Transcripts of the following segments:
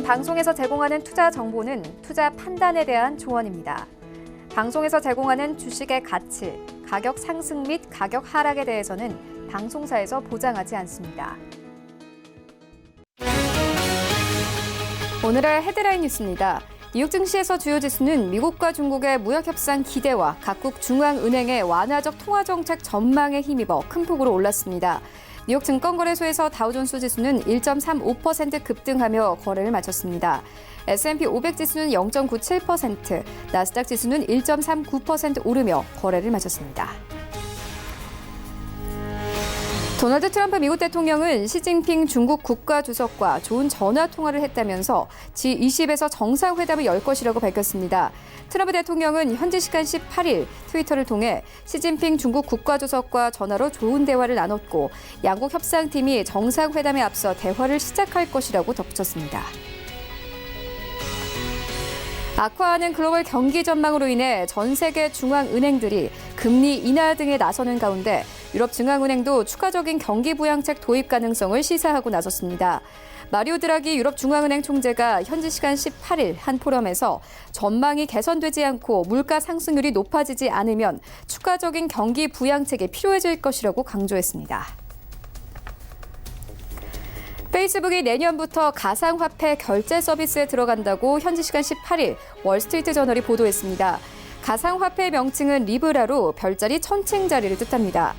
방송에서 제공하는 투자 정보는 투자 판단에 대한 조언입니다. 방송에서 제공하는 주식의 가치, 가격 상승 및 가격 하락에 대해서는 방송사에서 보장하지 않습니다. 오늘의 헤드라인 뉴스입니다. 뉴욕 증시에서 주요 지수는 미국과 중국의 무역 협상 기대와 각국 중앙은행의 완화적 통화 정책 전망에 힘입어 큰 폭으로 올랐습니다. 뉴욕 증권거래소에서 다우존스 지수는 1.35% 급등하며 거래를 마쳤습니다. S&P 500 지수는 0.97%, 나스닥 지수는 1.39% 오르며 거래를 마쳤습니다. 도널드 트럼프 미국 대통령은 시진핑 중국 국가주석과 좋은 전화 통화를 했다면서 G20에서 정상회담을 열 것이라고 밝혔습니다. 트럼프 대통령은 현지 시간 18일 트위터를 통해 시진핑 중국 국가주석과 전화로 좋은 대화를 나눴고 양국 협상팀이 정상회담에 앞서 대화를 시작할 것이라고 덧붙였습니다. 악화하는 글로벌 경기 전망으로 인해 전 세계 중앙은행들이 금리 인하 등에 나서는 가운데 유럽중앙은행도 추가적인 경기 부양책 도입 가능성을 시사하고 나섰습니다. 마리오 드라기 유럽중앙은행 총재가 현지 시간 18일 한 포럼에서 전망이 개선되지 않고 물가 상승률이 높아지지 않으면 추가적인 경기 부양책이 필요해질 것이라고 강조했습니다. 페이스북이 내년부터 가상화폐 결제 서비스에 들어간다고 현지 시간 18일 월스트리트 저널이 보도했습니다. 가상화폐의 명칭은 리브라로 별자리 1000층짜리를 뜻합니다.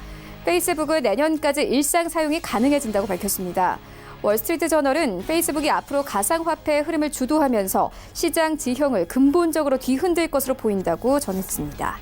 페이스북은 내년까지 일상 사용이 가능해진다고 밝혔습니다. 월스트리트 저널은 페이스북이 앞으로 가상화폐의 흐름을 주도하면서 시장 지형을 근본적으로 뒤흔들 것으로 보인다고 전했습니다.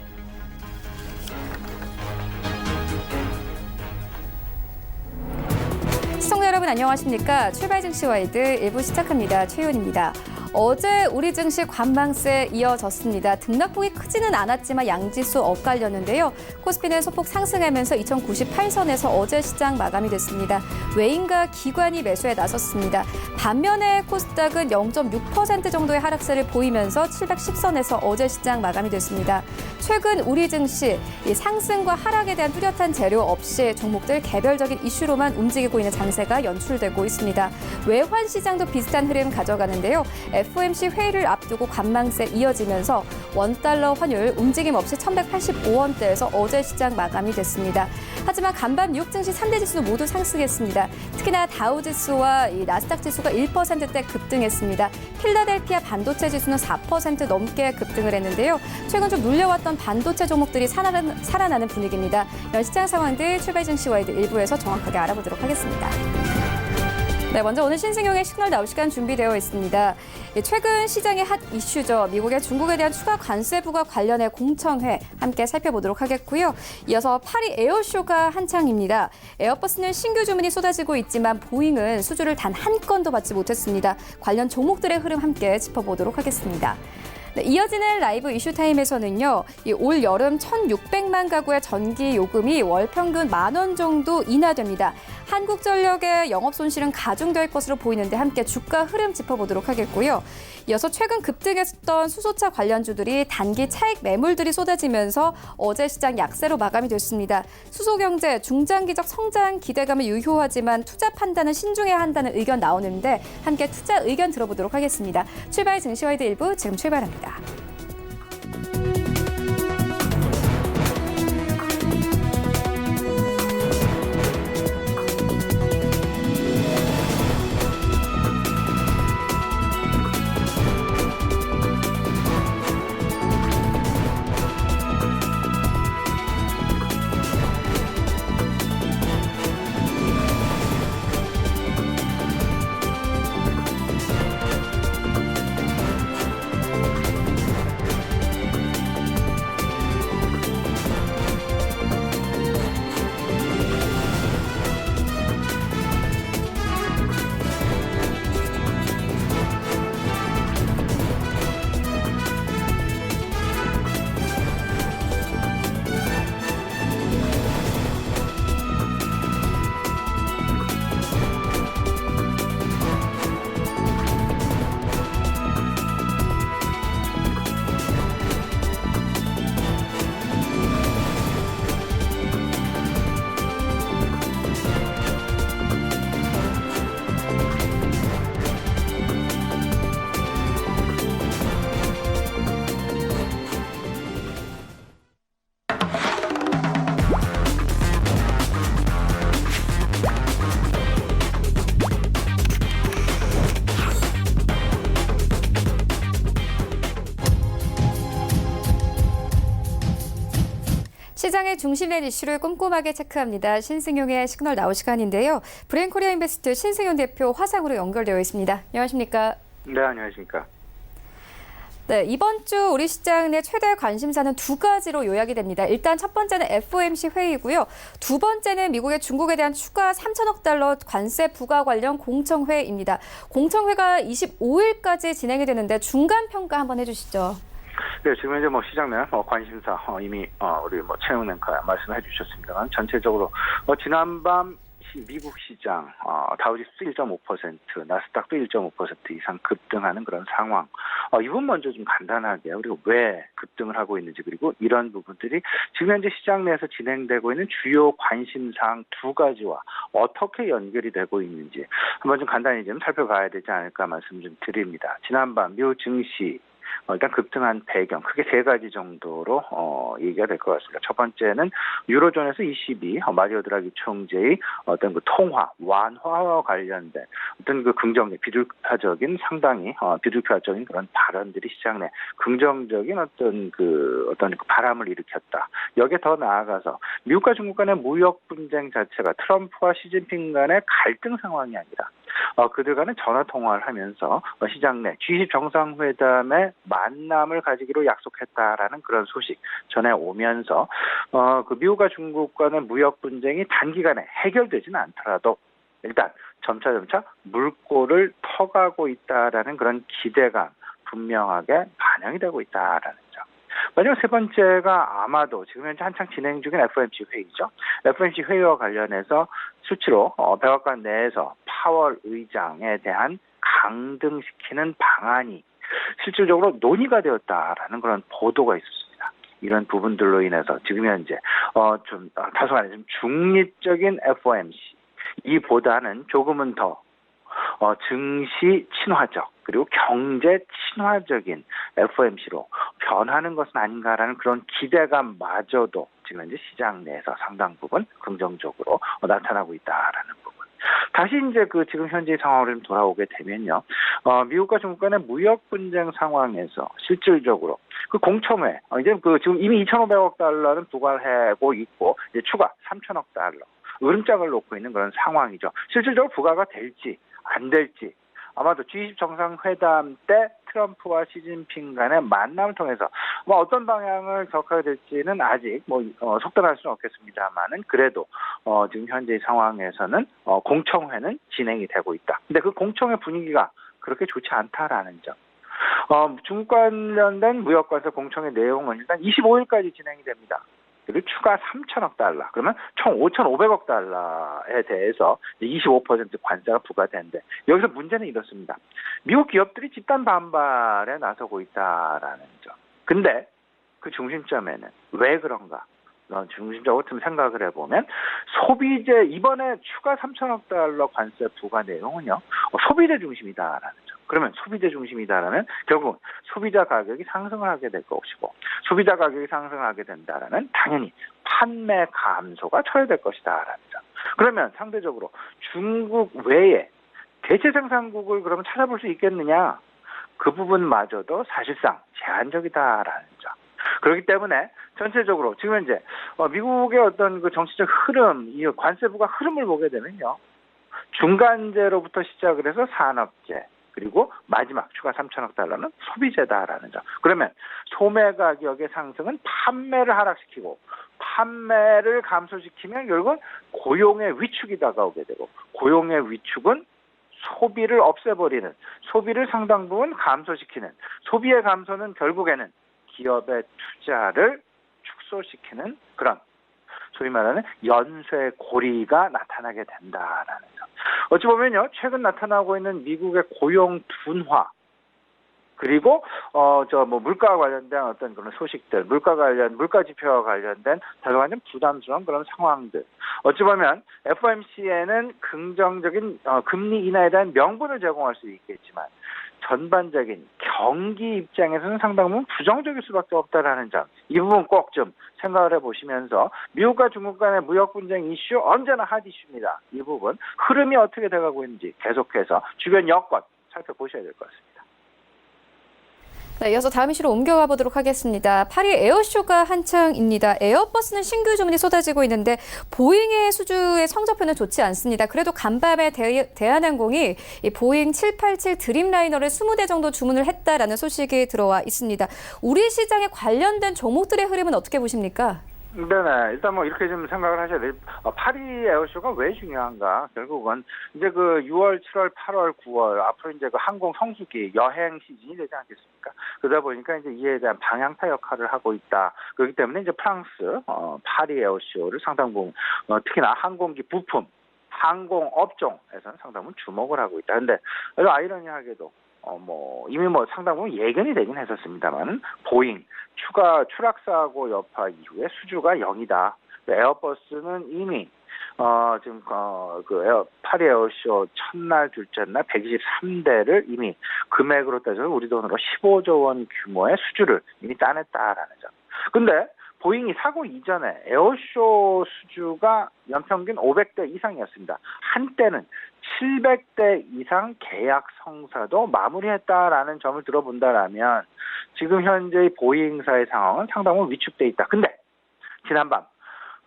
시청자 여러분 안녕하십니까? 출발 증시 와이드 1부 시작합니다. 최윤입니다. 어제 우리 증시 관망세 이어졌습니다. 등락폭이 크지는 않았지만 양지수 엇갈렸는데요. 코스피는 소폭 상승하면서 2098선에서 어제 시장 마감이 됐습니다. 외인과 기관이 매수에 나섰습니다. 반면에 코스닥은 0.6% 정도의 하락세를 보이면서 710선에서 어제 시장 마감이 됐습니다. 최근 우리 증시 상승과 하락에 대한 뚜렷한 재료 없이 종목들 개별적인 이슈로만 움직이고 있는 장세가 연출되고 있습니다. 외환 시장도 비슷한 흐름 가져가는데요. FOMC 회의를 앞두고 관망세 이어지면서 원달러 환율 움직임 없이 1185원대에서 어제 시장 마감이 됐습니다. 하지만 간밤 뉴욕 증시 3대 지수는 모두 상승했습니다. 특히나 다우지수와 나스닥 지수가 1%대 급등했습니다. 필라델피아 반도체 지수는 4% 넘게 급등을 했는데요. 최근 좀 눌려왔던 반도체 종목들이 살아나는 분위기입니다. 이런 시장 상황들 출발 증시 와이드 1부에서 정확하게 알아보도록 하겠습니다. 네, 먼저 오늘 신승용의 시그널 나올 시간 준비되어 있습니다. 최근 시장의 핫 이슈죠. 미국의 중국에 대한 추가 관세 부과 관련해 공청회 함께 살펴보도록 하겠고요. 이어서 파리 에어쇼가 한창입니다. 에어버스는 신규 주문이 쏟아지고 있지만 보잉은 수주를 단 한 건도 받지 못했습니다. 관련 종목들의 흐름 함께 짚어보도록 하겠습니다. 네, 이어지는 라이브 이슈타임에서는요. 올 여름 1,600만 가구의 전기 요금이 월 평균 10,000원 정도 인하됩니다. 한국전력의 영업 손실은 가중될 것으로 보이는데 함께 주가 흐름 짚어보도록 하겠고요. 이어서 최근 급등했던 수소차 관련주들이 단기 차익 매물들이 쏟아지면서 어제 시장 약세로 마감이 됐습니다. 수소경제 중장기적 성장 기대감을 유효하지만 투자 판단은 신중해야 한다는 의견 나오는데 함께 투자 의견 들어보도록 하겠습니다. 출발 증시와이드 1부 지금 출발합니다. 시장의 중심된 이슈를 꼼꼼하게 체크합니다. 신승용의 시그널 나올 시간인데요. 브레인코리아 인베스트 신승용 대표 화상으로 연결되어 있습니다. 안녕하십니까? 네, 안녕하십니까? 네, 이번 주 우리 시장 내 최대 관심사는 두 가지로 요약이 됩니다. 일단 첫 번째는 FOMC 회의고요. 두 번째는 미국의 중국에 대한 추가 3천억 달러 관세 부과 관련 공청회입니다. 공청회가 25일까지 진행이 되는데 중간 평가 한번 해주시죠. 네, 지금 이제 시장 내 관심사 이미 우리 최영 앵커 말씀해 주셨습니다만 전체적으로 지난밤 미국 시장 다우지수 1.5%, 나스닥도 1.5% 이상 급등하는 그런 상황. 이 부분 먼저 좀 간단하게 우리가 왜 급등을 하고 있는지, 그리고 이런 부분들이 지금 현재 시장 내에서 진행되고 있는 주요 관심사항 두 가지와 어떻게 연결이 되고 있는지 한번 좀 간단히 좀 살펴봐야 되지 않을까 말씀 좀 드립니다. 지난밤 미국 증시 일단 급등한 배경 크게 세 가지 정도로 얘기가 될 것 같습니다. 첫 번째는 유로존에서 ECB 마리오 드라기 총재의 어떤 그 통화 완화와 관련된 어떤 그 긍정적 비둘파적인 상당히 비둘파적인 그런 발언들이 시장 내 긍정적인 어떤 그 바람을 일으켰다. 여기에 더 나아가서 미국과 중국 간의 무역 분쟁 자체가 트럼프와 시진핑 간의 갈등 상황이 아니라 그들 간의 전화 통화를 하면서 시장 내 G20 정상회담의 만남을 가지기로 약속했다라는 그런 소식 전해오면서 그 미국과 중국 간의 무역 분쟁이 단기간에 해결되지는 않더라도 일단 점차 물꼬를 터가고 있다라는 그런 기대감 분명하게 반영이 되고 있다라는 점. 마지막 세 번째가 아마도 지금 현재 한창 진행 중인 FOMC 회의죠. FOMC 회의와 관련해서 수치로 백악관 내에서 파월 의장에 대한 강등시키는 방안이 실질적으로 논의가 되었다라는 그런 보도가 있었습니다. 이런 부분들로 인해서 지금 현재 좀 다소간 좀 중립적인 FOMC 이보다는 조금은 더 증시 친화적 그리고 경제 친화적인 FOMC로 변하는 것은 아닌가라는 그런 기대감마저도 지금 현재 시장 내에서 상당 부분 긍정적으로 나타나고 있다라는 부분. 다시 이제 지금 현재 상황으로 좀 돌아오게 되면요, 미국과 중국 간의 무역 분쟁 상황에서 실질적으로 그 공청회 이제 지금 이미 2,500억 달러는 부과하고 있고 이제 추가 3,000억 달러 으름장을 놓고 있는 그런 상황이죠. 실질적으로 부과가 될지 안 될지 아마도 G20 정상회담 때 트럼프와 시진핑 간의 만남을 통해서 어떤 방향을 격하게 될지는 아직 속단할 수는 없겠습니다만은 그래도 지금 현재 상황에서는 공청회는 진행이 되고 있다. 근데 그 공청회 분위기가 그렇게 좋지 않다라는 점. 중국 관련된 무역관세 공청회 내용은 일단 25일까지 진행이 됩니다. 그리고 추가 3천억 달러, 그러면 총 5,500억 달러에 대해서 25% 관세가 부과되는데 여기서 문제는 이렇습니다. 미국 기업들이 집단 반발에 나서고 있다라는 점. 근데 그 중심점에는 왜 그런가? 중심적으로 좀 생각을 해보면 소비재 이번에 추가 3천억 달러 관세 부과 내용은요 소비재 중심이다라는 점. 그러면 소비재 중심이다라면 결국 소비자 가격이 상승을 하게 될 것이고 소비자 가격이 상승을 하게 된다라면 당연히 판매 감소가 처리될 것이다라는 점. 그러면 상대적으로 중국 외에 대체 생산국을 그러면 찾아볼 수 있겠느냐? 그 부분마저도 사실상 제한적이다라는 점. 그렇기 때문에 전체적으로 지금 현재 미국의 어떤 그 정치적 흐름, 이 관세부가 흐름을 보게 되면요, 중간재로부터 시작을 해서 산업재, 그리고 마지막 추가 3천억 달러는 소비재다라는 점. 그러면 소매 가격의 상승은 판매를 하락시키고 판매를 감소시키면 결국은 고용의 위축이 다가오게 되고 고용의 위축은 소비를 없애버리는, 소비를 상당 부분 감소시키는, 소비의 감소는 결국에는 기업의 투자를 축소시키는 그런 소위 말하는 연쇄 고리가 나타나게 된다라는 점. 어찌 보면요, 최근 나타나고 있는 미국의 고용 둔화 그리고 물가와 관련된 어떤 그런 소식들, 물가 지표와 관련된 다소간 좀 부담스러운 그런 상황들. 어찌 보면 FOMC에는 긍정적인 금리 인하에 대한 명분을 제공할 수 있겠지만 전반적인 경기 입장에서는 상당 부분 부정적일 수밖에 없다라는 점. 이 부분 꼭 좀 생각을 해보시면서 미국과 중국 간의 무역 분쟁 이슈 언제나 핫 이슈입니다. 이 부분 흐름이 어떻게 돼가고 있는지 계속해서 주변 여건 살펴보셔야 될 것 같습니다. 네, 이어서 다음 이슈로 옮겨가 보도록 하겠습니다. 파리 에어쇼가 한창입니다. 에어버스는 신규 주문이 쏟아지고 있는데 보잉의 수주의 성적표는 좋지 않습니다. 그래도 간밤에 대한항공이 이 보잉 787 드림라이너를 20대 정도 주문을 했다라는 소식이 들어와 있습니다. 우리 시장에 관련된 종목들의 흐름은 어떻게 보십니까? 네네. 일단 뭐 이렇게 좀 생각을 하셔야 돼요. 파리 에어쇼가 왜 중요한가? 결국은 이제 그 6월, 7월, 8월, 9월 앞으로 이제 그 항공 성수기 여행 시즌이 되지 않겠습니까? 그러다 보니까 이제 이에 대한 방향타 역할을 하고 있다. 그렇기 때문에 이제 프랑스 파리 에어쇼를 상당 부분 특히나 항공기 부품, 항공 업종에서는 상당 부분 주목을 하고 있다. 근데 아이러니하게도 이미 상당 부분 예견이 되긴 했었습니다만 보잉 추가 추락사고 여파 이후에 수주가 0이다. 에어버스는 이미 지금 파리 에어쇼 첫날 둘째 날 123대를 이미 금액으로 따져서 우리 돈으로 15조 원 규모의 수주를 이미 따냈다라는 점. 근데 보잉이 사고 이전에 에어쇼 수주가 연평균 500대 이상이었습니다. 한때는 700대 이상 계약 성사도 마무리했다라는 점을 들어본다라면 지금 현재 보잉사의 상황은 상당히 위축돼 있다. 근데 지난밤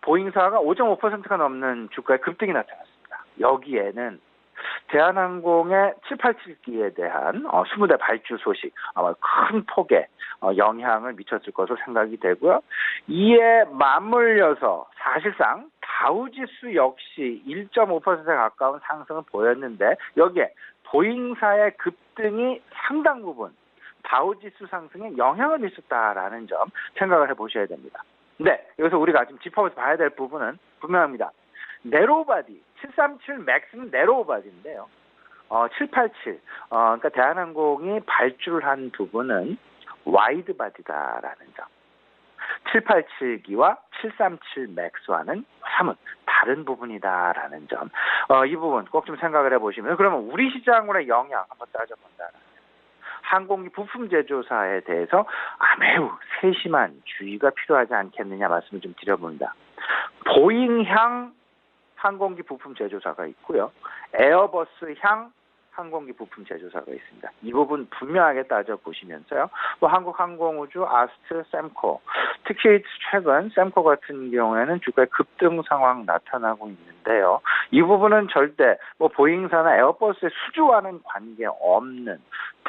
보잉사가 5.5%가 넘는 주가의 급등이 나타났습니다. 여기에는 대한항공의 787기에 대한 20대 발주 소식 아마 큰 폭의 영향을 미쳤을 것으로 생각이 되고요. 이에 맞물려서 사실상 다우지수 역시 1.5%에 가까운 상승을 보였는데 여기에 보잉사의 급등이 상당 부분 다우지수 상승에 영향을 미쳤다라는 점 생각을 해보셔야 됩니다. 근데 여기서 우리가 지금 짚어서 봐야 될 부분은 분명합니다. 네로우바디 737 맥스는 네로우바디인데요. 787 그러니까 대한항공이 발주를 한 부분은 와이드바디다라는 점. 787기와 737 맥스와는 사뭇 다른 부분이다라는 점. 이 부분 꼭 좀 생각을 해보시면 그러면 우리 시장으로의 영향 한번 따져본다. 항공기 부품 제조사에 대해서 매우 세심한 주의가 필요하지 않겠느냐 말씀을 좀 드려봅니다. 보잉향 항공기 부품 제조사가 있고요. 에어버스향 항공기 부품 제조사가 있습니다. 이 부분 분명하게 따져보시면서요. 한국항공우주, 아스트, 샘코 특히 최근 샘코 같은 경우에는 주가의 급등 상황 나타나고 있는데요. 이 부분은 절대 보잉사나 에어버스의 수주와는 관계없는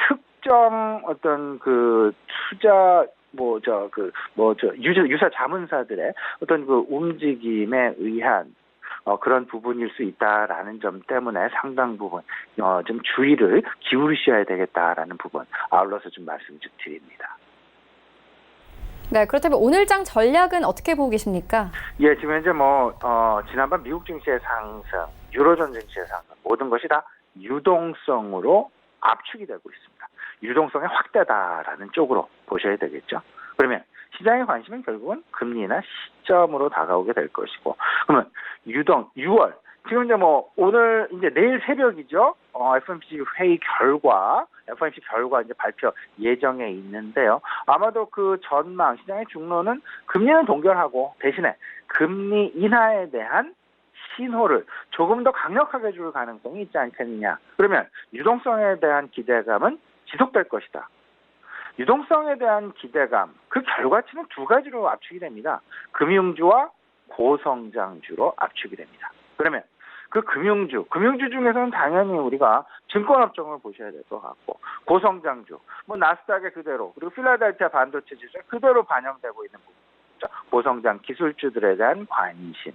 특정 어떤 그 투자 유사 자문사들의 어떤 그 움직임에 의한 그런 부분일 수 있다라는 점 때문에 상당 부분 좀 주의를 기울이셔야 되겠다라는 부분 아울러서 좀 말씀 좀 드립니다. 네, 그렇다면 오늘장 전략은 어떻게 보고 계십니까? 예, 지금 현재 지난번 미국 증시의 상승, 유로존 증시의 상승 모든 것이 다 유동성으로 압축이 되고 있습니다. 유동성의 확대다라는 쪽으로 보셔야 되겠죠. 그러면 시장의 관심은 결국은 금리나 시점으로 다가오게 될 것이고, 그러면 6월 지금 이제 오늘 이제 내일 새벽이죠. FOMC 회의 결과 이제 발표 예정에 있는데요. 아마도 그 전망 시장의 중론은 금리는 동결하고 대신에 금리 인하에 대한 신호를 조금 더 강력하게 줄 가능성이 있지 않겠느냐. 그러면 유동성에 대한 기대감은 지속될 것이다. 유동성에 대한 기대감, 그 결과치는 두 가지로 압축이 됩니다. 금융주와 고성장주로 압축이 됩니다. 그러면 그 금융주 중에서는 당연히 우리가 증권업종을 보셔야 될 것 같고, 고성장주, 나스닥의 그대로, 그리고 필라델피아 반도체 지수에 그대로 반영되고 있는 부분이죠. 고성장 기술주들에 대한 관심.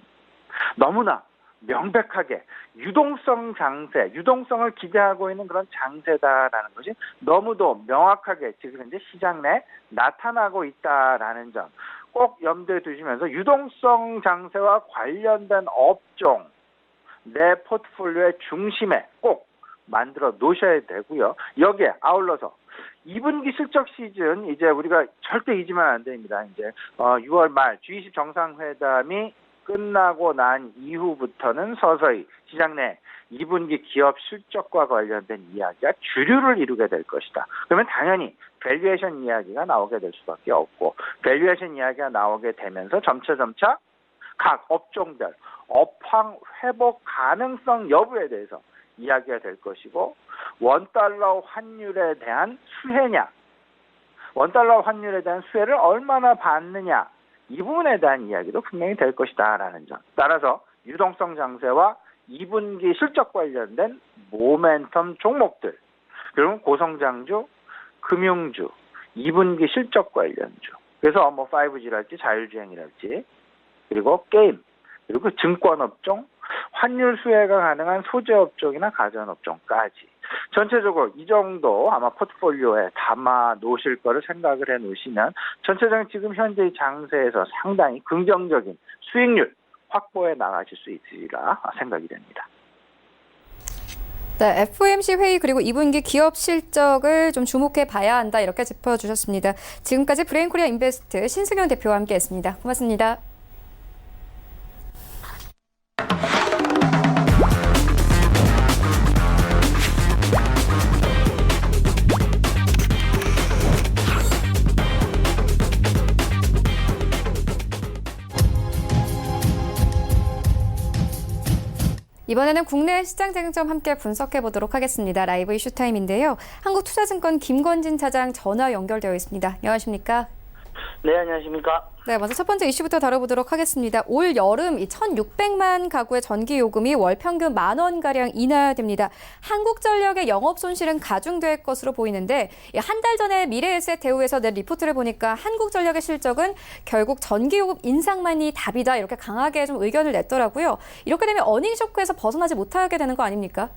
너무나 명백하게 유동성 장세, 유동성을 기대하고 있는 그런 장세다라는 것이 너무도 명확하게 지금 현재 시장 내 나타나고 있다라는 점 꼭 염두에 두시면서 유동성 장세와 관련된 업종 내 포트폴리오의 중심에 꼭 만들어 놓으셔야 되고요. 여기에 아울러서 2분기 실적 시즌 이제 우리가 절대 잊으면 안 됩니다. 이제 6월 말 G20 정상회담이 끝나고 난 이후부터는 서서히 시장 내 2분기 기업 실적과 관련된 이야기가 주류를 이루게 될 것이다. 그러면 당연히 밸류에이션 이야기가 나오게 될 수밖에 없고, 밸류에이션 이야기가 나오게 되면서 점차 각 업종별 업황 회복 가능성 여부에 대해서 이야기가 될 것이고, 원달러 환율에 대한 수혜냐, 원달러 환율에 대한 수혜를 얼마나 받느냐 이 부분에 대한 이야기도 분명히 될 것이다라는 점. 따라서 유동성 장세와 2분기 실적 관련된 모멘텀 종목들, 그리고 고성장주, 금융주, 2분기 실적 관련주. 그래서 뭐 5G랄지 자율주행이랄지, 그리고 게임, 그리고 증권업종, 환율 수혜가 가능한 소재업종이나 가전업종까지 전체적으로 이 정도 아마 포트폴리오에 담아 놓으실 거를 생각을 해 놓으시면 전체적인 지금 현재의 장세에서 상당히 긍정적인 수익률 확보해 나가실 수 있으리라 생각이 됩니다. 네, FOMC 회의 그리고 2분기 기업 실적을 좀 주목해 봐야 한다 이렇게 짚어주셨습니다. 지금까지 브레인코리아 인베스트 신승현 대표와 함께했습니다. 고맙습니다. 이번에는 국내 시장 쟁점 함께 분석해 보도록 하겠습니다. 라이브 이슈 타임인데요. 한국투자증권 김건진 차장 전화 연결되어 있습니다. 안녕하십니까? 네, 안녕하십니까? 네, 먼저 첫 번째 이슈부터 다뤄보도록 하겠습니다. 올 여름 이 1,600만 가구의 전기 요금이 월 평균 10,000원가량 인하됩니다. 한국전력의 영업 손실은 가중될 것으로 보이는데 한 달 전에 미래에셋 대우에서 낸 리포트를 보니까 한국전력의 실적은 결국 전기 요금 인상만이 답이다 이렇게 강하게 좀 의견을 냈더라고요. 이렇게 되면 어닝 쇼크에서 벗어나지 못하게 되는 거 아닙니까?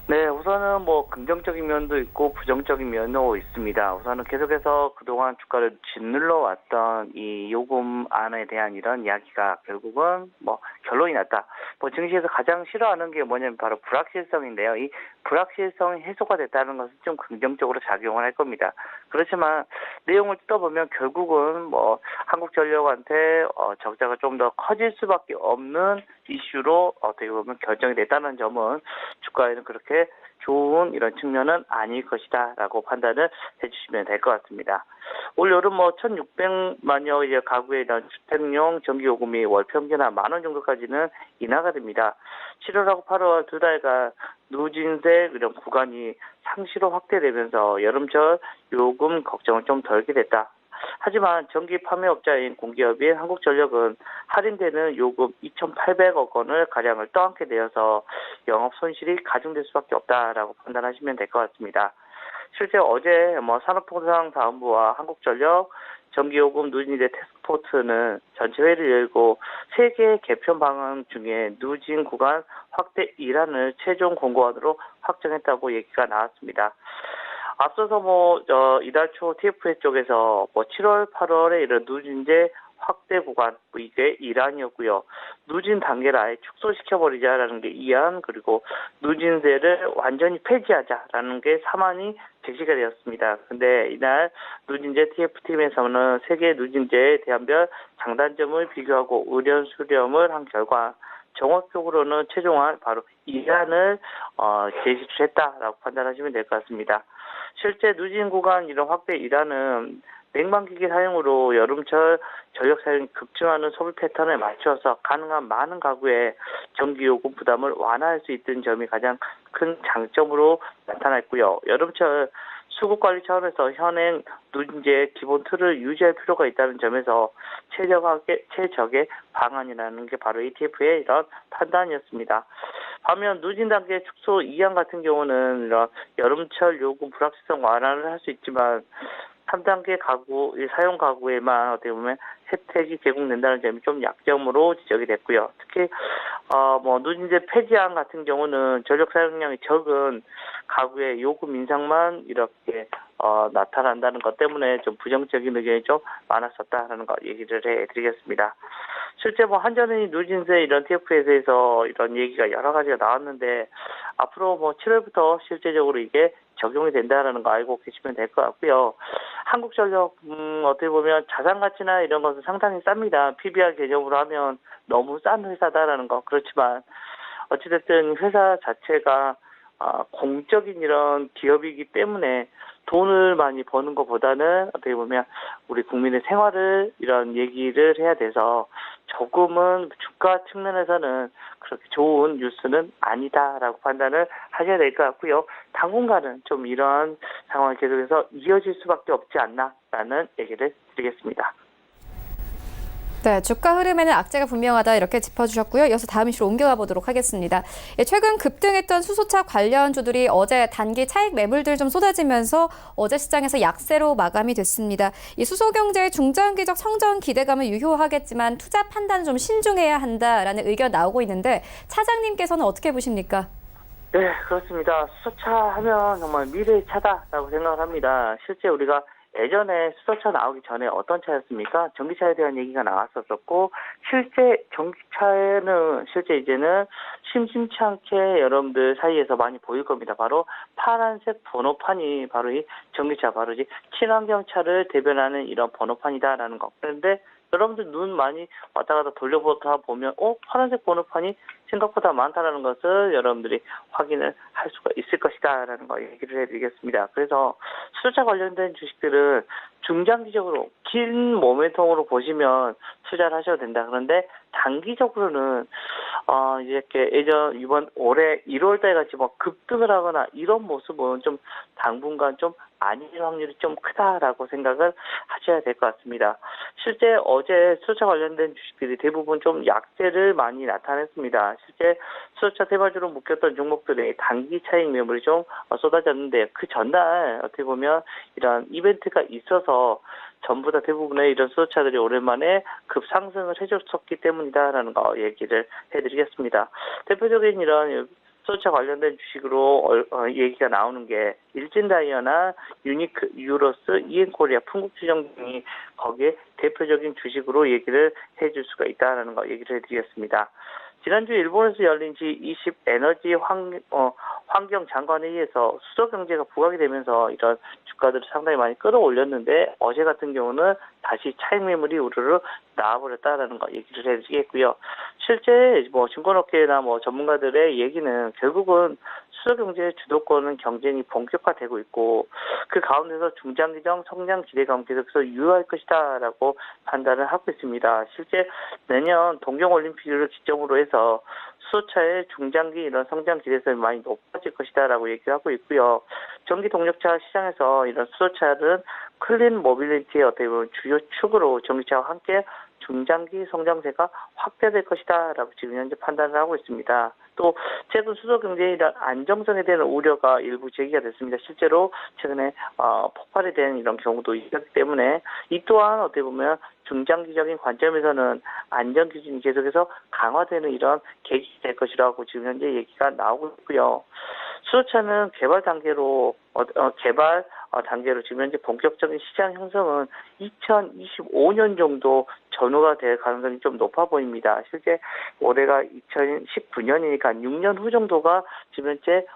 네, 우선은 뭐 긍정적인 면도 있고 부정적인 면도 있습니다. 우선은 계속해서 그동안 주가를 짓눌러 왔던 이 요금안에 대한 이런 이야기가 결국은 뭐 결론이 났다. 뭐 증시에서 가장 싫어하는 게 뭐냐면 바로 불확실성인데요. 이 불확실성이 해소가 됐다는 것은 좀 긍정적으로 작용을 할 겁니다. 그렇지만 내용을 뜯어보면 결국은 뭐 한국전력한테 적자가 좀 더 커질 수밖에 없는 이슈로 어떻게 보면 결정이 됐다는 점은 주가에는 그렇게 좋은 이런 측면은 아닐 것이다라고 판단을 해주시면 될 것 같습니다. 올 여름 뭐 1,600만여 이제 가구에 대한 주택용 전기요금이 월 평균 한 10,000원 정도까지는 인하가 됩니다. 7월하고 8월 두 달간 누진세 이런 구간이 상시로 확대되면서 여름철 요금 걱정을 좀 덜게 됐다. 하지만 전기 판매업자인 공기업인 한국전력은 할인되는 요금 2,800억 원을 가량을 떠안게 되어서 영업 손실이 가중될 수밖에 없다라고 판단하시면 될 것 같습니다. 실제 어제 산업통상자원부와 한국전력 전기요금 누진제 태스크포트는 전체 회의를 열고 3개의 개편 방안 중에 누진 구간 확대 1안을 최종 공고안으로 확정했다고 얘기가 나왔습니다. 앞서서 이달 초 TF회 쪽에서 7월, 8월에 이런 누진제 확대 구간 이게 1안이었고요. 누진 단계를 아예 축소시켜버리자라는 게 2안, 그리고 누진세를 완전히 폐지하자라는 게 3안이 제시가 되었습니다. 근데 이날 누진제 TF팀에서는 세계 누진제의 대안별 장단점을 비교하고 의견 수렴을 한 결과 정확적으로는 최종안 바로 2안을 제시했다라고 판단하시면 될 것 같습니다. 실제 누진 구간 이런 확대 1안은 냉방기기 사용으로 여름철 전력 사용이 급증하는 소비 패턴에 맞춰서 가능한 많은 가구의 전기요금 부담을 완화할 수 있다는 점이 가장 큰 장점으로 나타났고요. 여름철 수급관리 차원에서 현행 누진제 기본 틀을 유지할 필요가 있다는 점에서 최적의 방안이라는 게 바로 ETF의 이런 판단이었습니다. 반면 누진 단계 축소 2안 같은 경우는 이런 여름철 요금 불확실성 완화를 할 수 있지만 3단계 가구, 사용 가구에만 어떻게 보면 혜택이 제공된다는 점이 좀 약점으로 지적이 됐고요. 특히 누진제 폐지안 같은 경우는 전력 사용량이 적은 가구의 요금 인상만 이렇게 나타난다는 것 때문에 좀 부정적인 의견이 좀 많았었다라는 거 얘기를 해드리겠습니다. 실제 한전의 누진세 이런 TF에서 이런 얘기가 여러 가지가 나왔는데 앞으로 7월부터 실제적으로 이게 적용이 된다는 거 알고 계시면 될 것 같고요. 한국전력 어떻게 보면 자산 가치나 이런 것은 상당히 쌉니다. PBR 개념으로 하면 너무 싼 회사다라는 거. 그렇지만 어찌됐든 회사 자체가 공적인 이런 기업이기 때문에 돈을 많이 버는 것보다는 어떻게 보면 우리 국민의 생활을 이런 얘기를 해야 돼서 조금은 주가 측면에서는 그렇게 좋은 뉴스는 아니다라고 판단을 하셔야 될 것 같고요. 당분간은 좀 이런 상황이 계속해서 이어질 수밖에 없지 않나라는 얘기를 드리겠습니다. 네, 주가 흐름에는 악재가 분명하다 이렇게 짚어주셨고요. 이어서 다음 이슈로 옮겨가 보도록 하겠습니다. 최근 급등했던 수소차 관련주들이 어제 단기 차익 매물들 좀 쏟아지면서 어제 시장에서 약세로 마감이 됐습니다. 이 수소 경제의 중장기적 성장 기대감을 유효하겠지만 투자 판단은 좀 신중해야 한다라는 의견 나오고 있는데 차장님께서는 어떻게 보십니까? 네, 그렇습니다. 수소차 하면 정말 미래의 차다라고 생각을 합니다. 실제 우리가 예전에 수소차 나오기 전에 어떤 차였습니까? 전기차에 대한 얘기가 나왔었고, 실제 전기차에는 실제 이제는 심심치 않게 여러분들 사이에서 많이 보일 겁니다. 바로 파란색 번호판이 바로 이 전기차, 바로 이 친환경차를 대변하는 이런 번호판이다라는 거. 그런데 여러분들 눈 많이 왔다 갔다 돌려보다 보면, 파란색 번호판이 생각보다 많다라는 것을 여러분들이 확인을 할 수가 있을 것이다라는 거 얘기를 해드리겠습니다. 그래서 수소차 관련된 주식들은 중장기적으로 긴 모멘텀으로 보시면 투자를 하셔도 된다. 그런데 단기적으로는 이렇게 이번 올해 1월달 같이 뭐 급등을 하거나 이런 모습은 좀 당분간 좀 아닐 확률이 좀 크다라고 생각을 하셔야 될 것 같습니다. 실제 어제 수소차 관련된 주식들이 대부분 좀 약세를 많이 나타냈습니다. 실제 수소차 대바주로 묶였던 종목들의 단기 차익 매물이 좀 쏟아졌는데 그 전날 어떻게 보면 이런 이벤트가 있어서 전부 다 대부분의 이런 수소차들이 오랜만에 급상승을 해줬었기 때문이다라는 거 얘기를 해드리겠습니다. 대표적인 이런 수소차 관련된 주식으로 얘기가 나오는 게 일진다이어나 유니크, 유로스, 이엔코리아, 풍국주정 등이 거기에 대표적인 주식으로 얘기를 해줄 수가 있다는 거 얘기를 해드리겠습니다. 지난주 일본에서 열린 G20 에너지 환경장관회의에서 수소 경제가 부각이 되면서 이런 주가들을 상당히 많이 끌어올렸는데 어제 같은 경우는 다시 차익 매물이 우르르 나와버렸다라는 거 얘기를 해드리겠고요. 실제 뭐 증권업계나 뭐 전문가들의 얘기는 결국은 수소 경제의 주도권은 경쟁이 본격화되고 있고 그 가운데서 중장기적 성장 기대감 계속해서 유효할 것이다라고 판단을 하고 있습니다. 실제 내년 동경올림픽을 기점으로 해서 수소차의 중장기 이런 성장 기대성이 많이 높아질 것이다라고 얘기를 하고 있고요. 전기 동력차 시장에서 이런 수소차는 클린 모빌리티의 어떻게 보면 주요 축으로 전기차와 함께 중장기 성장세가 확대될 것이다라고 지금 현재 판단을 하고 있습니다. 또 최근 수소 경제의 이런 안정성에 대한 우려가 일부 제기가 됐습니다. 실제로 최근에 폭발에 대한 이런 경우도 있었기 때문에 이 또한 어떻게 보면 중장기적인 관점에서는 안전 기준이 계속해서 강화되는 이런 계기가 될 것이라고 지금 현재 얘기가 나오고 있고요. 수소차는 개발 단계로 지금 현재 본격적인 시장 형성은 2025년 정도 전후가 될 가능성이 좀 높아 보입니다. 실제 올해가 2019년이니까 6년 후 정도가 지금 현재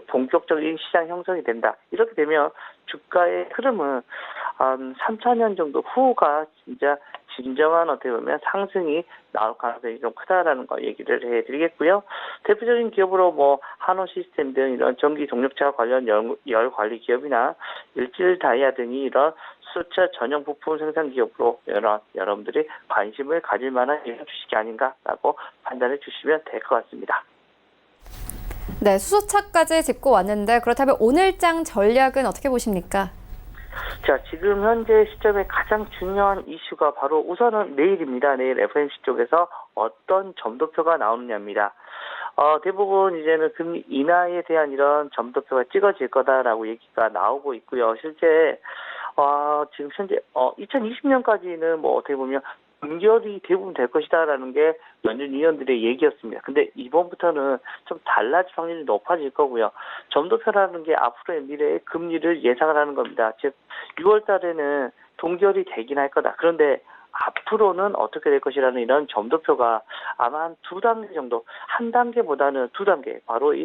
본격적인 시장 형성이 된다. 이렇게 되면 주가의 흐름은 3-4년 정도 후가 진짜 진정한 어떻게 보면 상승이 나올 가능성이 좀 크다라는 거 얘기를 해드리겠고요. 대표적인 기업으로 뭐 한호시스템 등 이런 전기 동력차 관련 열 관리 기업이나 일질다이아 등이 이런 수소차 전용 부품 생산 기업으로 여러분들이 관심을 가질 만한 이런 주식이 아닌가라고 판단해 주시면 될 것 같습니다. 네, 수소차까지 짚고 왔는데 그렇다면 오늘장 전략은 어떻게 보십니까? 자, 지금 현재 시점에 가장 중요한 이슈가 바로 우선은 내일입니다. 내일 FOMC 쪽에서 어떤 점도표가 나오느냐입니다. 대부분 이제는 금리 인하에 대한 이런 점도표가 찍어질 거다라고 얘기가 나오고 있고요. 실제 지금 현재 2020년까지는 뭐 어떻게 보면 연결이 대부분 될 것이다라는 게 연준 위원들의 얘기였습니다. 근데 이번부터는 좀 달라질 확률이 높아질 거고요. 점도표라는 게 앞으로의 미래의 금리를 예상을 하는 겁니다. 즉 6월 달에는 동결이 되긴 할 거다. 그런데 앞으로는 어떻게 될 것이라는 이런 점도표가 아마 한 2단계 정도, 한 단계보다는 2단계, 바로 이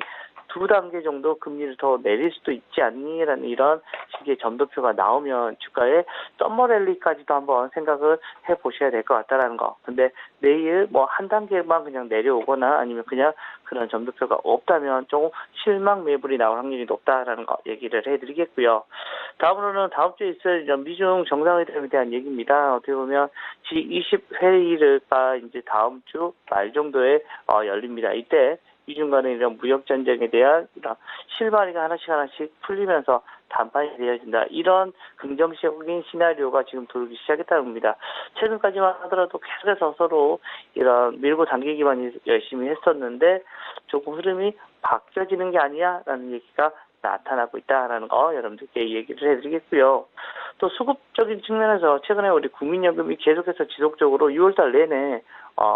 두 단계 정도 금리를 더 내릴 수도 있지 않니라는 이런 식의 점도표가 나오면 주가의 썸머 랠리까지도 한번 생각을 해보셔야 될 것 같다라는 거. 근데 내일 뭐 한 단계만 그냥 내려오거나 아니면 그냥 그런 점도표가 없다면 조금 실망 매물이 나올 확률이 높다라는 거 얘기를 해드리겠고요. 다음으로는 다음 주에 있을 미중 정상회담에 대한 얘기입니다. 어떻게 보면 G20 회의가 이제 다음 주 말 정도에 열립니다. 이때 미중 간의 이런 무역 전쟁에 대한 이런 실마리가 하나씩 풀리면서談判이 되어진다. 이런 긍정적인 시나리오가 지금 돌기 시작했다는 겁니다. 최근까지만 하더라도 계속해서 서로 이런 밀고 당기기만 열심히 했었는데 조금 흐름이 바뀌어지는 게 아니야라는 얘기가 나타나고 있다라는 거 여러분들께 얘기를 해드리겠고요. 또 수급적인 측면에서 최근에 우리 국민연금이 계속해서 지속적으로 6월달 내내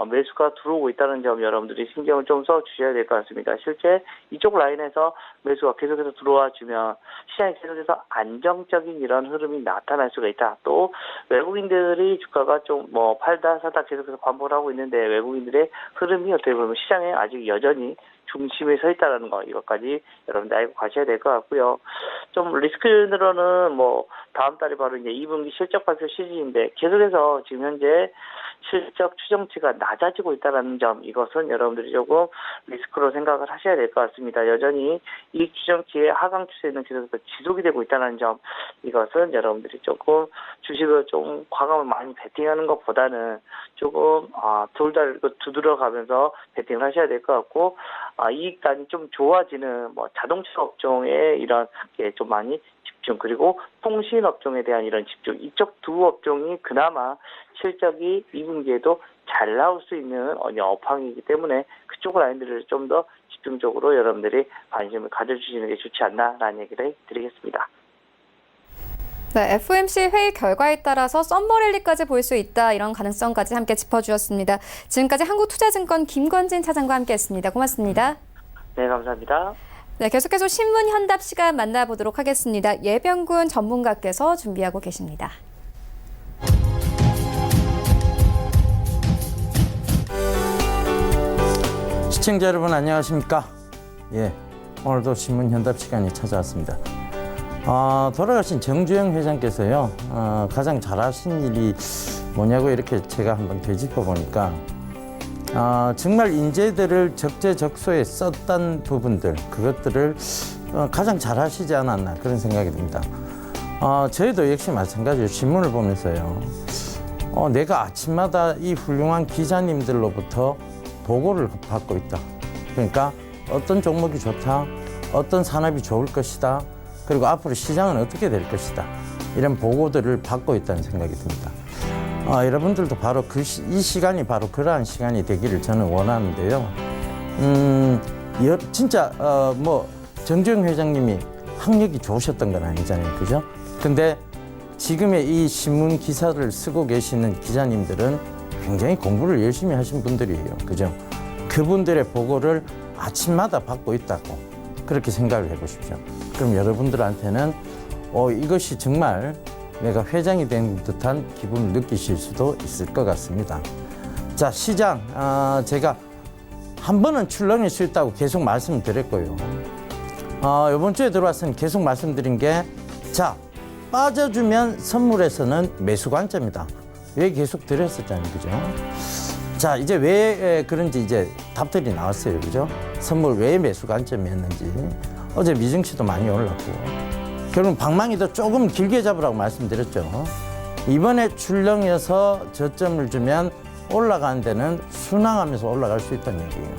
매수가 들어오고 있다는 점 여러분들이 신경을 좀 써주셔야 될 것 같습니다. 실제 이쪽 라인에서 매수가 계속해서 들어와 주면 시장이 계속해서 안정적인 이런 흐름이 나타날 수가 있다. 또 외국인들이 주가가 좀 뭐 팔다 사다 계속해서 반복을 하고 있는데 외국인들의 흐름이 어떻게 보면 시장에 아직 여전히 중심에 서 있다는 거 이것까지 여러분들 알고 가셔야 될 것 같고요. 좀 리스크로는 뭐 다음 달에 바로 이제 2분기 실적 발표 시즌인데 계속해서 지금 현재 실적 추정치가 낮아지고 있다는 점 이것은 여러분들이 조금 리스크로 생각을 하셔야 될 것 같습니다. 여전히 이익 추정치의 하강 추세는 계속해서 지속이 되고 있다는 점 이것은 여러분들이 조금 주식을 좀 과감을 많이 베팅하는 것보다는 조금 돌달 두드려가면서 베팅을 하셔야 될 것 같고 이익단이 좀 좋아지는 뭐 자동차 업종에 이런 게 좀 많이 집중 그리고 통신 업종에 대한 이런 집중 이쪽 두 업종이 그나마 실적이 2분기에도 잘 나올 수 있는 업황이기 때문에 그쪽 라인들을 좀 더 집중적으로 여러분들이 관심을 가져주시는 게 좋지 않나라는 얘기를 드리겠습니다. 네, FOMC 회의 결과에 따라서 썸머랠리까지 볼 수 있다 이런 가능성까지 함께 짚어주었습니다. 지금까지 한국투자증권 김건진 차장과 함께했습니다. 고맙습니다. 네, 감사합니다. 네, 계속해서 신문 현답 시간 만나보도록 하겠습니다. 예병군 전문가께서 준비하고 계십니다. 시청자 여러분 안녕하십니까? 예, 오늘도 신문 현답 시간이 찾아왔습니다. 돌아가신 정주영 회장께서요, 가장 잘하신 일이 뭐냐고 이렇게 제가 한번 되짚어 보니까, 정말 인재들을 적재적소에 썼던 부분들, 그것들을 가장 잘하시지 않았나 그런 생각이 듭니다. 저희도 역시 마찬가지로 신문을 보면서요, 내가 아침마다 이 훌륭한 기자님들로부터 보고를 받고 있다. 그러니까 어떤 종목이 좋다, 어떤 산업이 좋을 것이다, 그리고 앞으로 시장은 어떻게 될 것이다. 이런 보고들을 받고 있다는 생각이 듭니다. 여러분들도 바로 이 시간이 바로 그러한 시간이 되기를 저는 원하는데요. 진짜 뭐 정주영 회장님이 학력이 좋으셨던 건 아니잖아요, 그죠? 근데 지금의 이 신문 기사를 쓰고 계시는 기자님들은 굉장히 공부를 열심히 하신 분들이에요, 그죠? 그분들의 보고를 아침마다 받고 있다고 그렇게 생각을 해보십시오. 그럼 여러분들한테는 이것이 정말 내가 회장이 된 듯한 기분을 느끼실 수도 있을 것 같습니다. 자, 시장 제가 한 번은 출렁일 수 있다고 계속 말씀드렸고요. 이번 주에 들어와서는 계속 말씀드린 게 자, 빠져주면 선물에서는 매수 관점이다. 왜 계속 드렸었잖아요, 그죠? 자, 이제 왜 그런지 이제 답들이 나왔어요, 그죠? 선물 왜 매수 관점이었는지. 어제 미증시도 많이 올랐고, 결국 방망이도 조금 길게 잡으라고 말씀드렸죠. 이번에 출렁여서 저점을 주면 올라가는 데는 순항하면서 올라갈 수 있다는 얘기예요.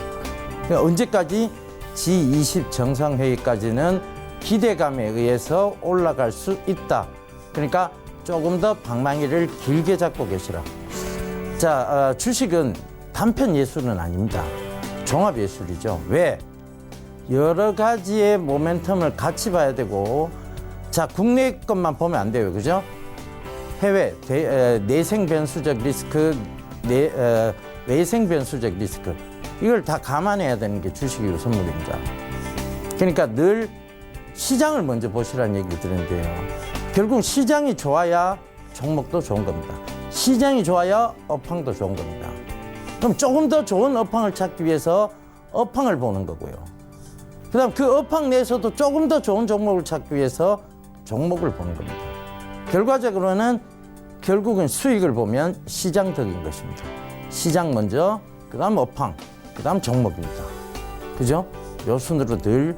그러니까 언제까지? G20 정상회의까지는 기대감에 의해서 올라갈 수 있다. 그러니까 조금 더 방망이를 길게 잡고 계시라. 자, 주식은 단편 예술은 아닙니다. 종합 예술이죠. 왜? 여러 가지의 모멘텀을 같이 봐야 되고, 자, 국내 것만 보면 안 돼요, 그죠? 해외 내생 변수적 리스크, 외생 변수적 리스크, 이걸 다 감안해야 되는 게 주식이고 선물입니다. 그러니까 늘 시장을 먼저 보시라는 얘기를 드리는데요. 결국 시장이 좋아야 종목도 좋은 겁니다. 시장이 좋아야 업황도 좋은 겁니다. 그럼 조금 더 좋은 업황을 찾기 위해서 업황을 보는 거고요. 그다음 그 업황 내에서도 조금 더 좋은 종목을 찾기 위해서 종목을 보는 겁니다. 결과적으로는 결국은 수익을 보면 시장덕인 것입니다. 시장 먼저, 그다음 업황, 그다음 종목입니다. 그죠? 요 순으로 늘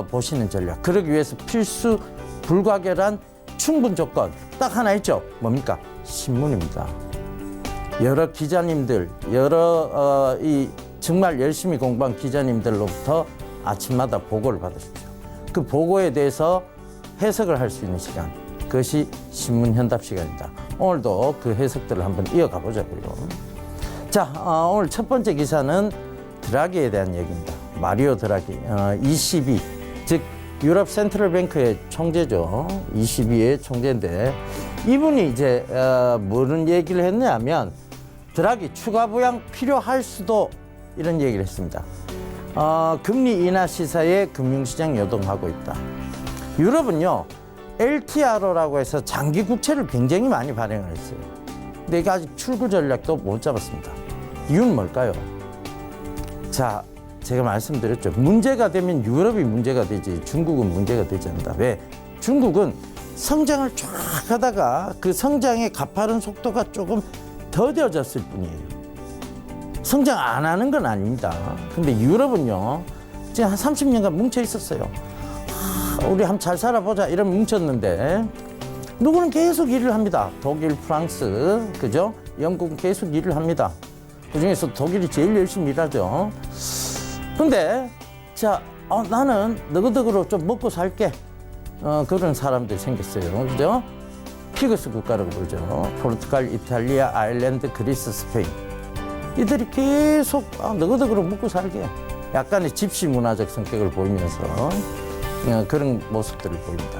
보시는 전략. 그러기 위해서 필수 불가결한 충분 조건 딱 하나 있죠. 뭡니까? 신문입니다. 여러 기자님들, 여러 이 정말 열심히 공부한 기자님들로부터 아침마다 보고를 받으십시오. 그 보고에 대해서 해석을 할 수 있는 시간, 그것이 신문현답 시간입니다. 오늘도 그 해석들을 한번 이어가 보자고요. 자, 오늘 첫 번째 기사는 드라기에 대한 얘기입니다. 마리오 드라기, ECB, 즉 유럽 센트럴뱅크의 총재죠. ECB의 총재인데 이분이 이제 무슨 얘기를 했냐면 드라기 추가 부양 필요할 수도 이런 얘기를 했습니다. 금리 인하 시사에 금융시장 요동하고 있다. 유럽은요, LTRO라고 해서 장기 국채를 굉장히 많이 발행을 했어요. 근데 이게 아직 출구 전략도 못 잡았습니다. 이유는 뭘까요? 자, 제가 말씀드렸죠. 문제가 되면 유럽이 문제가 되지 중국은 문제가 되지 않는다. 왜? 중국은 성장을 쫙 하다가 그 성장의 가파른 속도가 조금 더뎌졌을 뿐이에요. 성장 안 하는 건 아닙니다. 근데 유럽은요, 지금 한 30년간 뭉쳐 있었어요. 우리 한번 잘 살아보자 이런 뭉쳤는데 누구는 계속 일을 합니다. 독일, 프랑스, 그죠? 영국은 계속 일을 합니다. 그중에서 독일이 제일 열심히 일하죠. 근데 자, 나는 너그덕으로 좀 먹고 살게. 그런 사람들이 생겼어요. 그죠? 피그스 국가라고 부르죠. 포르투갈, 이탈리아, 아일랜드, 그리스, 스페인. 이들이 계속 너그덕으로 먹고 살게. 약간의 집시 문화적 성격을 보이면서 그런 모습들을 보입니다.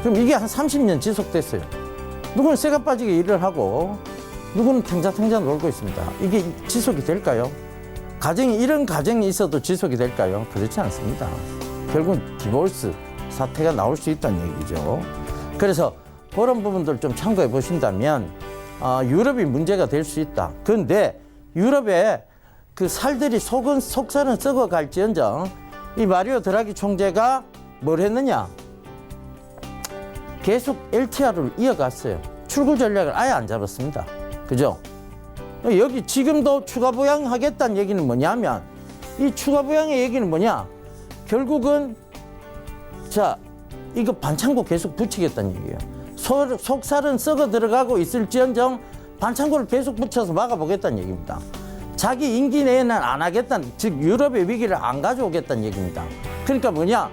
그럼 이게 한 30년 지속됐어요. 누구는 쇠가 빠지게 일을 하고 누구는 탱자탱자 놀고 있습니다. 이게 지속이 될까요? 이런 가정이 있어도 지속이 될까요? 그렇지 않습니다. 결국은 디볼스 사태가 나올 수 있다는 얘기죠. 그래서 그런 부분들 좀 참고해 보신다면 유럽이 문제가 될 수 있다. 그런데 유럽에 그 살들이 속살은 썩어갈지언정 이 마리오 드라기 총재가 뭘 했느냐? 계속 LTR을 이어갔어요. 출구 전략을 아예 안 잡았습니다. 그죠? 여기 지금도 추가 부양하겠다는 얘기는 뭐냐면 이 추가 부양의 얘기는 뭐냐? 결국은 자, 이거 반창고 계속 붙이겠다는 얘기예요. 속살은 썩어 들어가고 있을지언정 반창고를 계속 붙여서 막아보겠다는 얘기입니다. 자기 임기 내에는 안 하겠다는, 즉 유럽의 위기를 안 가져오겠다는 얘기입니다. 그러니까 뭐냐?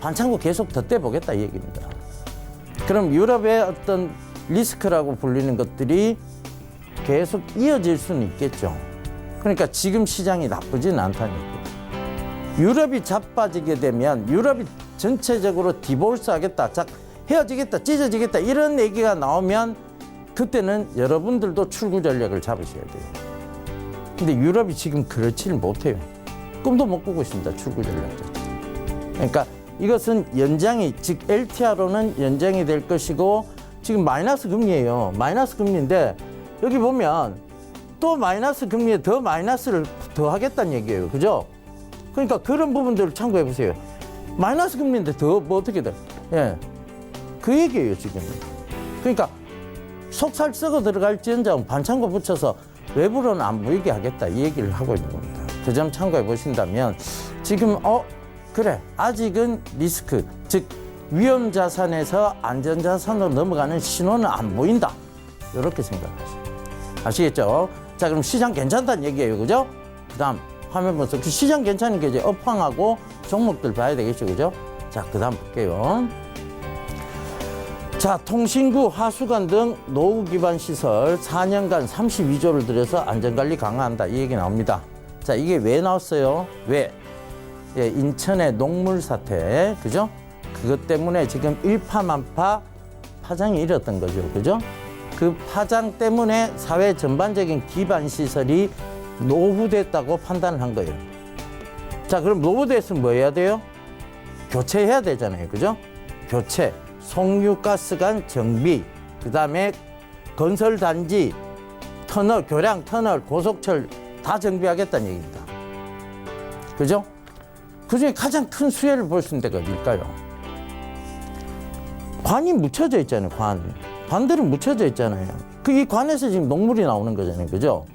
반창고 계속 덧대보겠다 이 얘기입니다. 그럼 유럽의 어떤 리스크라고 불리는 것들이 계속 이어질 수는 있겠죠. 그러니까 지금 시장이 나쁘지는 않다는 얘기예요. 유럽이 자빠지게 되면 유럽이 전체적으로 디볼스 하겠다, 헤어지겠다, 찢어지겠다 이런 얘기가 나오면 그때는 여러분들도 출구 전략을 잡으셔야 돼요. 근데 유럽이 지금 그렇지는 못해요. 꿈도 못 꾸고 있습니다. 출구 전략 자체. 그러니까 이것은 연장이, 즉 LTRO는 연장이 될 것이고 지금 마이너스 금리예요. 마이너스 금리인데 여기 보면 또 마이너스 금리에 더 마이너스를 더 하겠다는 얘기예요. 그죠? 그러니까 그런 부분들을 참고해 보세요. 마이너스 금리인데 더 뭐 어떻게 돼? 예. 그 얘기예요, 지금. 그러니까 속살 썩어 들어갈지언정 반창고 붙여서 외부로는 안 보이게 하겠다 이 얘기를 하고 있는 겁니다. 그 점 참고해 보신다면 지금 그래 아직은 리스크, 즉 위험 자산에서 안전 자산으로 넘어가는 신호는 안 보인다 이렇게 생각하세요. 아시겠죠? 자, 그럼 시장 괜찮다는 얘기예요, 그죠? 그다음 화면 보세요. 그 시장 괜찮은 게 이제 업황하고 종목들 봐야 되겠죠, 그죠? 자, 그다음 볼게요. 자, 통신구, 하수관 등 노후 기반 시설 4년간 32조를 들여서 안전관리 강화한다 이 얘기 나옵니다. 자, 이게 왜 나왔어요? 왜? 예, 인천의 녹물 사태, 그죠? 그것 때문에 지금 일파만파 파장이 일었던 거죠, 그죠? 그 파장 때문에 사회 전반적인 기반 시설이 노후됐다고 판단을 한 거예요. 자, 그럼 노후됐으면 뭐 해야 돼요? 교체해야 되잖아요, 그죠? 교체, 송유가스관 정비, 그 다음에 건설 단지, 터널, 교량 터널, 고속철 다 정비하겠다는 얘기입니다. 그죠? 그중에 가장 큰 수혜를 볼 수 있는 데가 어딜까요? 관이 묻혀져 있잖아요. 관들은 묻혀져 있잖아요. 이 관에서 지금 녹물이 나오는 거잖아요. 그죠?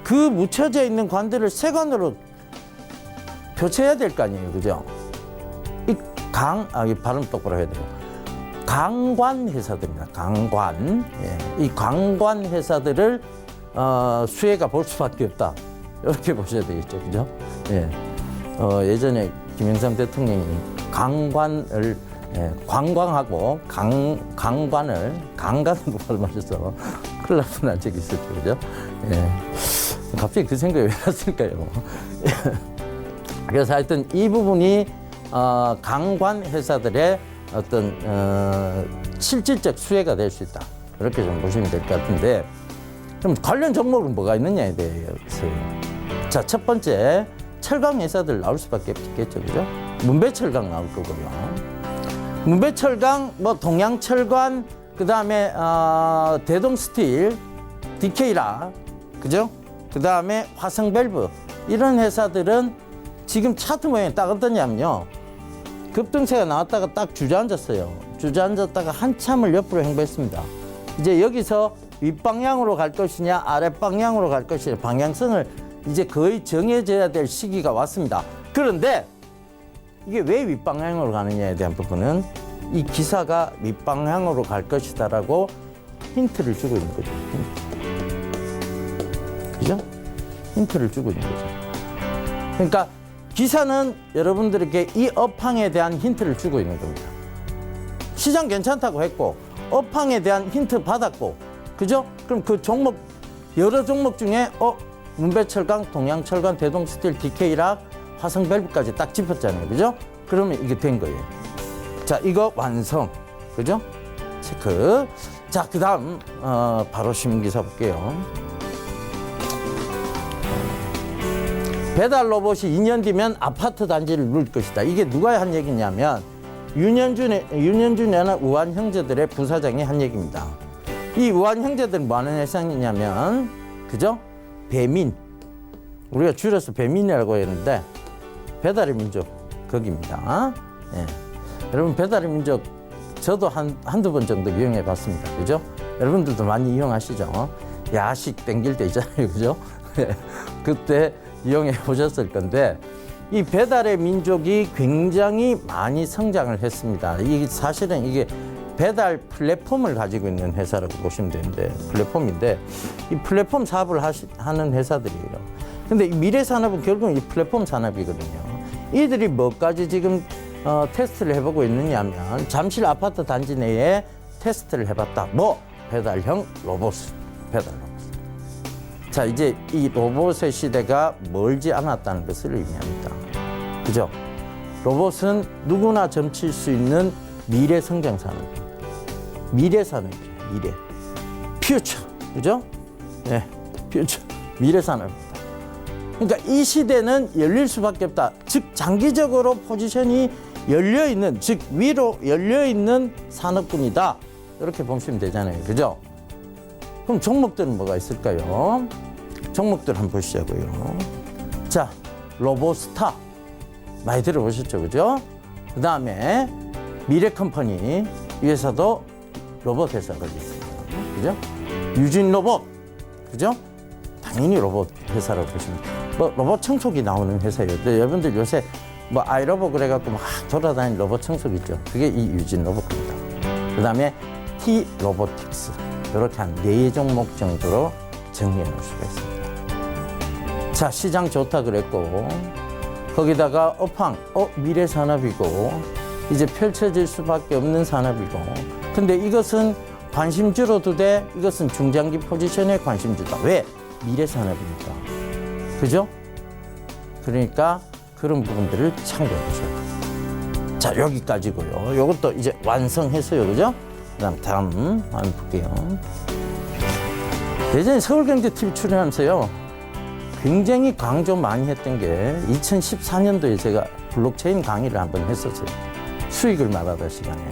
그 묻혀져 있는 관들을 새 관으로 교체해야 될 거 아니에요. 그죠? 이 발음 똑바로 해야 돼요. 강관 회사들입니다. 강관. 예. 이 강관 회사들을 수혜가 볼 수밖에 없다. 이렇게 보셔야 되겠죠. 그죠? 예. 예전에 김영삼 대통령이 강관을 관광하고 강관을 발음하셔서 큰일 날 뻔한 적이 있었죠. 그죠? 예. 갑자기 그 생각이 왜 났을까요? 그래서 하여튼 이 부분이 강관 회사들의 어떤 실질적 수혜가 될 수 있다. 이렇게 좀 보시면 될 것 같은데, 그럼 관련 종목은 뭐가 있느냐에 대해서요. 자, 첫 번째, 철강 회사들 나올 수밖에 없겠죠. 그죠? 문배철강 나올 거고요. 문배철강, 동양철관, 그 다음에 대동스틸, DK라, 그죠? 그 다음에 화성밸브, 이런 회사들은 지금 차트 모양이 딱 어떠냐면요. 급등세가 나왔다가 딱 주저앉았어요. 주저앉았다가 한참을 옆으로 행보했습니다. 이제 여기서 윗방향으로 갈 것이냐, 아랫방향으로 갈 것이냐, 방향성을 이제 거의 정해져야 될 시기가 왔습니다. 그런데 이게 왜 윗방향으로 가느냐에 대한 부분은 이 기사가 윗방향으로 갈 것이다라고 힌트를 주고 있는 거죠. 그죠? 힌트를 주고 있는 거죠. 그러니까 기사는 여러분들에게 이 업황에 대한 힌트를 주고 있는 겁니다. 시장 괜찮다고 했고 업황에 대한 힌트 받았고, 그죠? 그럼 그 종목, 여러 종목 중에 문배철강, 동양철강, 대동스틸, DK락, 화성밸브까지 딱 짚었잖아요. 그죠? 그러면 이게 된 거예요. 자, 이거 완성. 그죠? 체크. 자, 그 다음 바로 신문기사 볼게요. 배달 로봇이 2년 뒤면 아파트 단지를 누릴 것이다. 이게 누가 한 얘기냐면 윤현준이나 우한 형제들의 부사장이 한 얘기입니다. 이 우한 형제들은 뭐 하는 회사냐면, 그죠? 배민. 우리가 줄여서 배민이라고 했는데 배달의 민족 거기입니다. 예. 여러분, 배달의 민족 저도 한두 번 정도 이용해 봤습니다. 그죠? 여러분들도 많이 이용하시죠? 야식 땡길 때 있잖아요. 그죠? 그때 이용해 보셨을 건데, 이 배달의 민족이 굉장히 많이 성장을 했습니다. 사실은 이게 배달 플랫폼을 가지고 있는 회사라고 보시면 되는데, 플랫폼인데, 이 플랫폼 사업을 하는 회사들이에요. 근데 이 미래 산업은 결국은 이 플랫폼 산업이거든요. 이들이 뭐까지 지금 테스트를 해보고 있느냐 하면, 잠실 아파트 단지 내에 테스트를 해봤다. 배달형 로봇, 배달 로봇. 자, 이제 이 로봇의 시대가 멀지 않았다는 것을 의미합니다. 그죠? 로봇은 누구나 점칠 수 있는 미래 성장 산업입니다. 미래 산업이에요. 미래. 퓨처. 그죠? 네. 퓨처. 미래 산업입니다. 그러니까 이 시대는 열릴 수밖에 없다. 즉, 장기적으로 포지션이 열려있는, 즉, 위로 열려있는 산업군이다. 이렇게 보시면 되잖아요. 그죠? 그럼 종목들은 뭐가 있을까요? 종목들 한번 보시자고요. 자, 로보스타. 많이 들어보셨죠? 그죠? 그 다음에 미래컴퍼니. 이 회사도 로봇 회사가 있습니다. 그죠? 유진 로봇. 그죠? 당연히 로봇 회사라고 보시면 돼요. 로봇 청소기 나오는 회사예요. 근데 여러분들 요새 아이로봇 그래갖고 막 돌아다니는 로봇 청소기 있죠? 그게 이 유진 로봇입니다. 그 다음에 T 로보틱스. 이렇게 한 4종목 정도로 정리해 놓을 수가 있습니다. 자, 시장 좋다 그랬고, 거기다가 업황, 미래 산업이고, 이제 펼쳐질 수밖에 없는 산업이고, 근데 이것은 관심주로 두되 이것은 중장기 포지션의 관심주다. 왜? 미래 산업이니까. 그죠? 그러니까 그런 부분들을 참고해 보셔야 돼요. 자, 여기까지고요. 이것도 이제 완성했어요. 그죠? 다음 한번 볼게요. 예전에 서울경제TV 출연하면서요, 굉장히 강조 많이 했던 게 2014년도에 제가 블록체인 강의를 한번 했었어요. 수익을 말하다 시간에.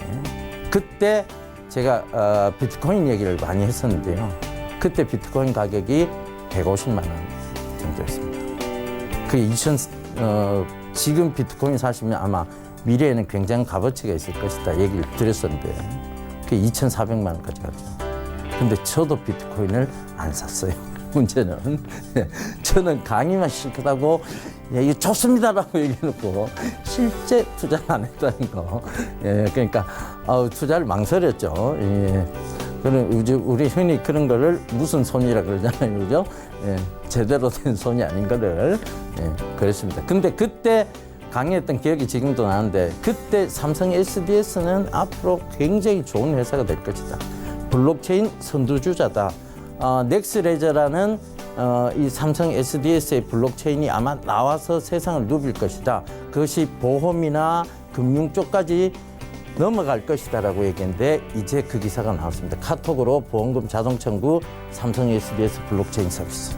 그때 제가 비트코인 얘기를 많이 했었는데요. 그때 비트코인 가격이 150만 원 정도였습니다. 그게 지금 비트코인 사시면 아마 미래에는 굉장한 값어치가 있을 것이다 얘기를 드렸었는데 그게 2,400만 원까지 가죠. 근데 저도 비트코인을 안 샀어요. 문제는 저는 강의만 실컷 하고 이거 좋습니다라고 얘기해놓고 실제 투자를 안 했다는 거. 그러니까 투자를 망설였죠. 그런 우리 흔히 그런 거를 무슨 손이라 그러잖아요, 그죠? 제대로 된 손이 아닌 거를 그랬습니다. 근데 그때 강의했던 기억이 지금도 나는데 그때 삼성 SDS는 앞으로 굉장히 좋은 회사가 될 것이다. 블록체인 선두주자다. 넥스레저라는 이 삼성 SDS의 블록체인이 아마 나와서 세상을 누빌 것이다. 그것이 보험이나 금융 쪽까지 넘어갈 것이다라고 얘기했는데 이제 그 기사가 나왔습니다. 카톡으로 보험금 자동 청구 삼성 SDS 블록체인 서비스.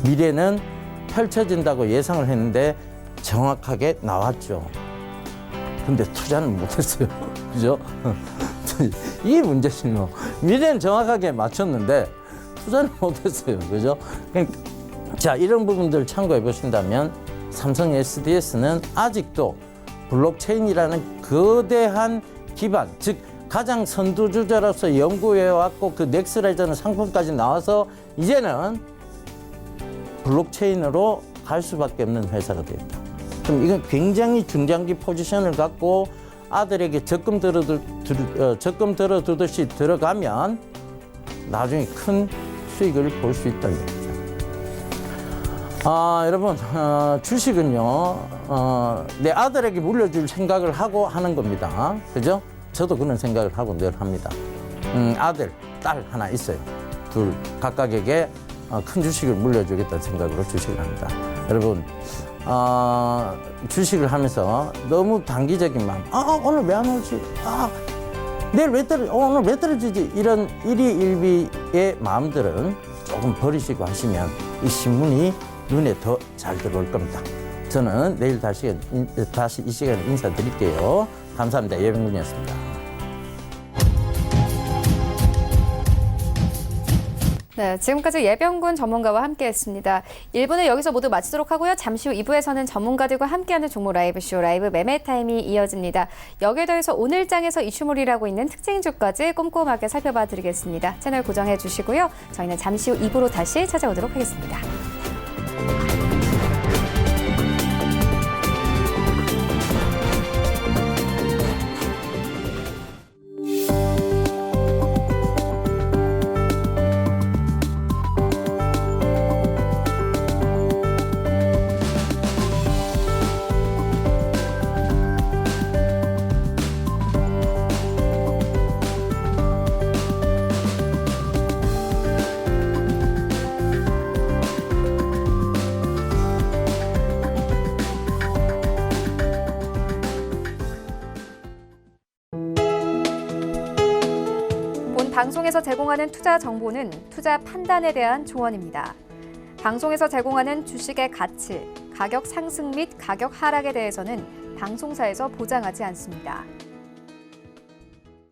미래는 펼쳐진다고 예상을 했는데 정확하게 나왔죠. 근데 투자는 못했어요. 그죠? 이게 문제지 뭐. 미래는 정확하게 맞췄는데 투자는 못했어요. 그죠? 그러니까 자, 이런 부분들 참고해 보신다면 삼성 SDS는 아직도 블록체인이라는 거대한 기반, 즉 가장 선두주자로서 연구해왔고 그 넥스레저는 상품까지 나와서 이제는 블록체인으로 갈 수밖에 없는 회사가 되었다. 그럼 이건 굉장히 중장기 포지션을 갖고 아들에게 적금 들어두듯이 들어가면 나중에 큰 수익을 볼 수 있다는 얘기죠. 여러분, 주식은요, 내 아들에게 물려줄 생각을 하고 하는 겁니다. 그죠? 저도 그런 생각을 하고 늘 합니다. 아들, 딸 하나 있어요. 둘, 각각에게 큰 주식을 물려주겠다는 생각으로 주식을 합니다. 여러분, 주식을 하면서 너무 단기적인 마음, 오늘 왜 안 오지? 내일 왜 오늘 왜 떨어지지? 이런 일희일비의 마음들은 조금 버리시고 하시면 이 신문이 눈에 더 잘 들어올 겁니다. 저는 내일 다시 이 시간에 인사드릴게요. 감사합니다. 예병군이었습니다. 네, 지금까지 예병군 전문가와 함께했습니다. 1부는 여기서 모두 마치도록 하고요. 잠시 후 2부에서는 전문가들과 함께하는 종목 라이브쇼 라이브 매매 타임이 이어집니다. 여기에 더해서 오늘 장에서 이슈물이라고 있는 특징주까지 꼼꼼하게 살펴봐 드리겠습니다. 채널 고정해 주시고요. 저희는 잠시 후 2부로 다시 찾아오도록 하겠습니다. 방송에서 제공하는 투자 정보는 투자 판단에 대한 조언입니다. 방송에서 제공하는 주식의 가치, 가격 상승 및 가격 하락에 대해서는 방송사에서 보장하지 않습니다.